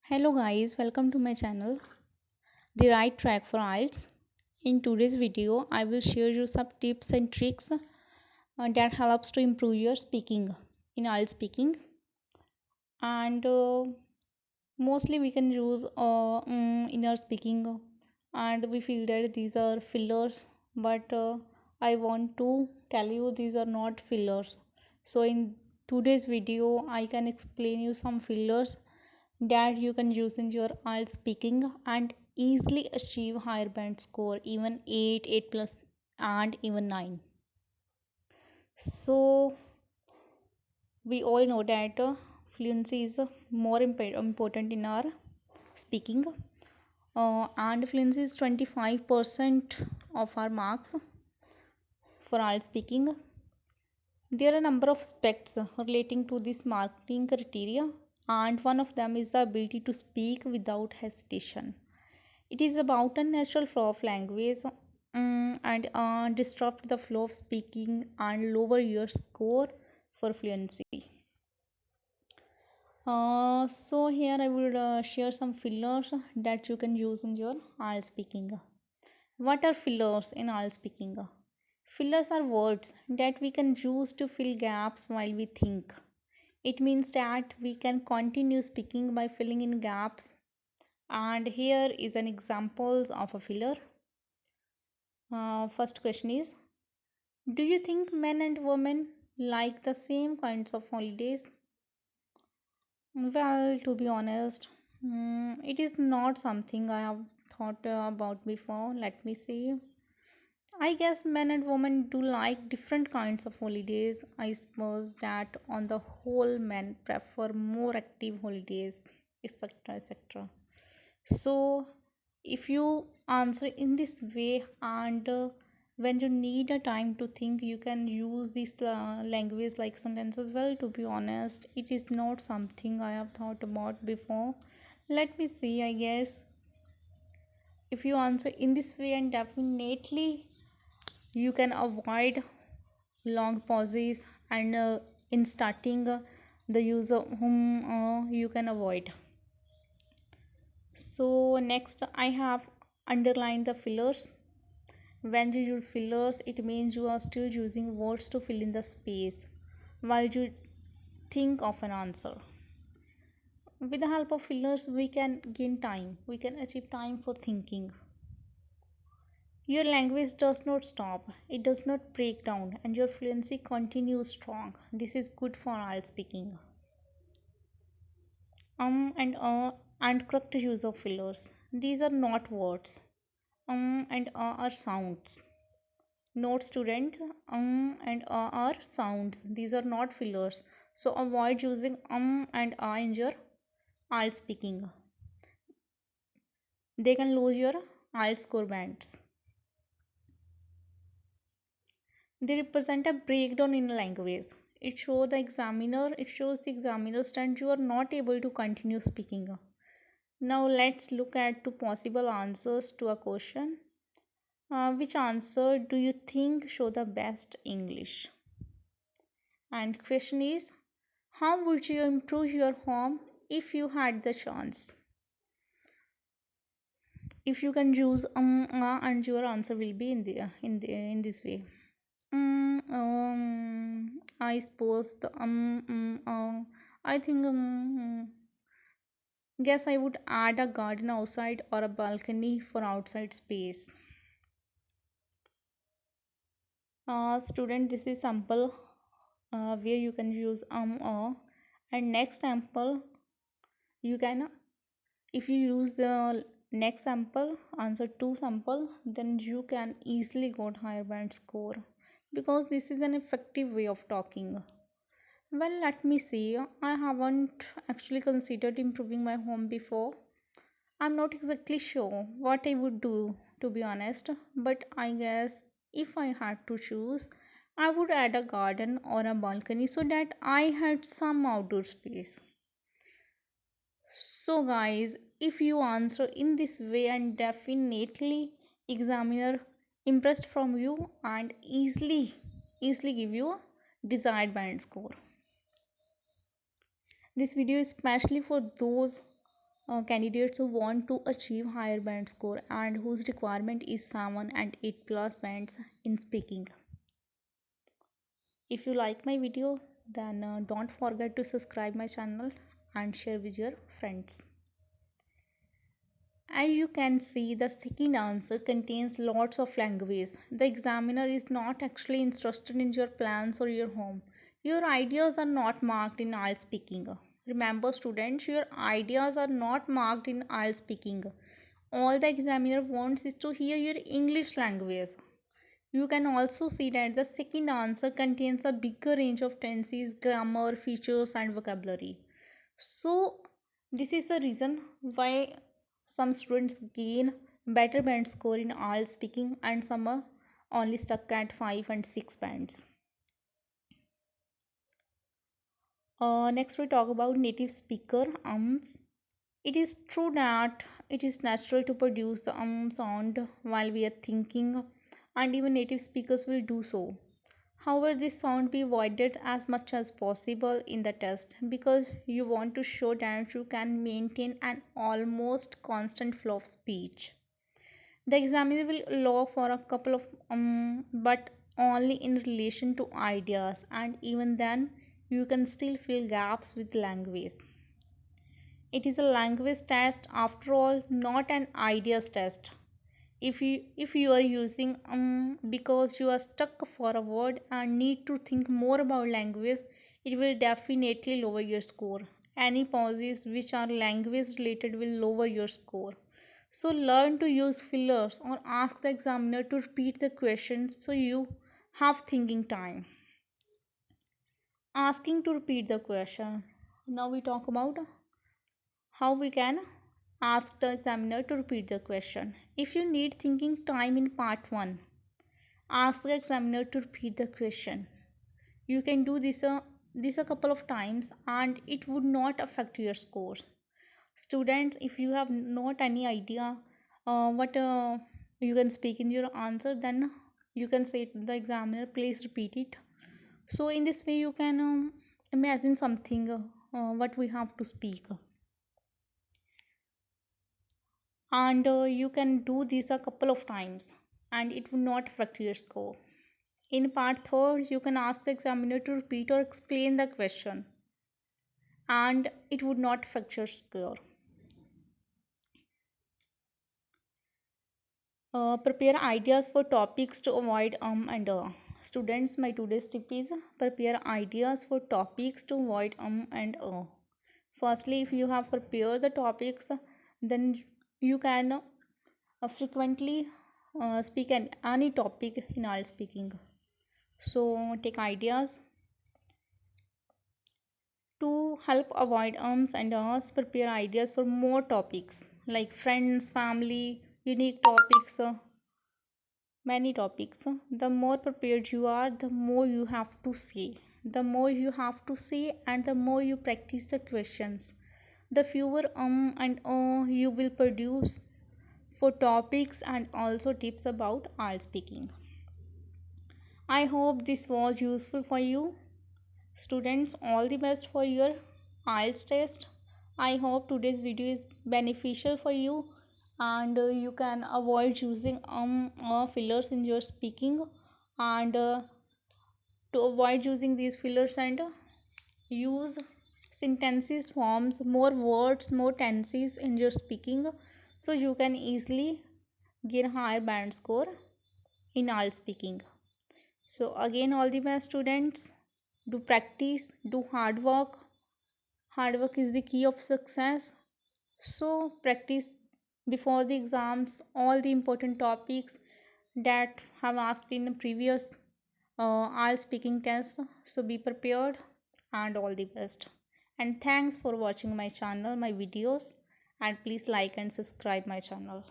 Hello guys, welcome to my channel, The Right Track for Ielts. In today's video, I will share you some tips and tricks that helps to improve your speaking in Ielts speaking. And mostly we can use in our speaking, and we feel that these are fillers, but I want to tell you these are not fillers. So in today's video, I can explain you some fillers that you can use in your IELTS speaking and easily achieve higher band score, even 8, 8 plus, and even 9. So we all know that fluency is more important in our speaking, and fluency is 25% of our marks for IELTS speaking. There are a number of aspects relating to this marking criteria, and one of them is the ability to speak without hesitation. It is about a natural flow of language, and disrupt the flow of speaking and lower your score for fluency. So here I will share some fillers that you can use in your IELTS speaking. What are fillers in IELTS speaking? Fillers are words that we can use to fill gaps while we think. It means that we can continue speaking by filling in gaps. And here is an example of a filler. First question is, do you think men and women like the same kinds of holidays? Well, to be honest, it is not something I have thought about before. Let me see. I guess men and women do like different kinds of holidays. I suppose that on the whole, men prefer more active holidays, etc. etc. So, if you answer in this way, and when you need a time to think, you can use this language like sentences. Well, to be honest, it is not something I have thought about before. Let me see. I guess if you answer in this way, and definitely you can avoid long pauses, and in starting the use of whom you can avoid. So next I have underlined the fillers. When you use fillers, it means you are still using words to fill in the space while you think of an answer. With the help of fillers, we can gain time, we can achieve time for thinking. Your language does not stop, it does not break down, and your fluency continues strong. This is good for IELTS speaking. And and correct use of fillers. These are not words. And are sounds. Note students, and are sounds. These are not fillers. So avoid using and in your IELTS speaking. They can lose your IELTS score bands. They represent a breakdown in language. It shows the examiners that you are not able to continue speaking. Now let's look at two possible answers to a question. Which answer do you think show the best English? And question is, how would you improve your home if you had the chance? If you can use and your answer will be in this way. I suppose the I think guess I would add a garden outside or a balcony for outside space. Student, this is sample where you can use and next sample you can, if you use the next sample answer 2 sample, then you can easily got higher band score, because this is an effective way of talking. Well, let me see. I haven't actually considered improving my home before. I'm not exactly sure what I would do, to be honest, but I guess if I had to choose, I would add a garden or a balcony so that I had some outdoor space. So guys, if you answer in this way, and definitely examiner impressed from you and easily give you a desired band score. This video is especially for those candidates who want to achieve higher band score and whose requirement is 7 and 8 plus bands in speaking. If you like my video, then don't forget to subscribe my channel and share with your friends. As you can see, the second answer contains lots of language. The examiner is not actually interested in your plans or your home. Your ideas are not marked in IELTS speaking. Remember students, your ideas are not marked in IELTS speaking. All the examiner wants is to hear your English language. You can also see that the second answer contains a bigger range of tenses, grammar, features, and vocabulary. So, this is the reason why some students gain better band score in all speaking and some are only stuck at 5 and 6 bands. Next, we talk about native speaker ums. It is true that it is natural to produce the sound while we are thinking, and even native speakers will do so. However, this sound be avoided as much as possible in the test because you want to show that you can maintain an almost constant flow of speech. The examiner will allow for a couple of but only in relation to ideas, and even then you can still fill gaps with language. It is a language test after all, not an ideas test. If you are using because you are stuck for a word and need to think more about language, it will definitely lower your score. Any pauses which are language related will lower your score. So learn to use fillers or ask the examiner to repeat the questions so you have thinking time. Asking to repeat the question. Now we talk about how we can ask the examiner to repeat the question. If you need thinking time in part 1, ask the examiner to repeat the question. You can do this a couple of times and it would not affect your scores. Students, if you have not any idea what you can speak in your answer, then you can say to the examiner, please repeat it. So in this way you can imagine something what we have to speak, and you can do this a couple of times and it will not affect your score. In part 3, you can ask the examiner to repeat or explain the question and it would not affect your score. Prepare ideas for topics to avoid and students, my today's tip is prepare ideas for topics to avoid and firstly, if you have prepared the topics, then you can frequently speak any topic in all speaking. So take ideas to help avoid ums and ahs. Prepare ideas for more topics like friends, family, unique topics, many topics. The more prepared you are, the more you have to say. The more you have to say, and the more you practice the questions, the fewer and you will produce for topics and also tips about art speaking. I hope this was useful for you. Students, all the best for your IELTS test. I hope today's video is beneficial for you and you can avoid using fillers in your speaking, and to avoid using these fillers and use sentences forms, more words, more tenses in your speaking, so you can easily gain higher band score in all speaking. So again, all the best students. Do practice, do hard work. Hard work is the key of success. So practice before the exams all the important topics that have asked in the previous all speaking test. So be prepared and all the best. And thanks for watching my channel, my videos, and please like and subscribe my channel.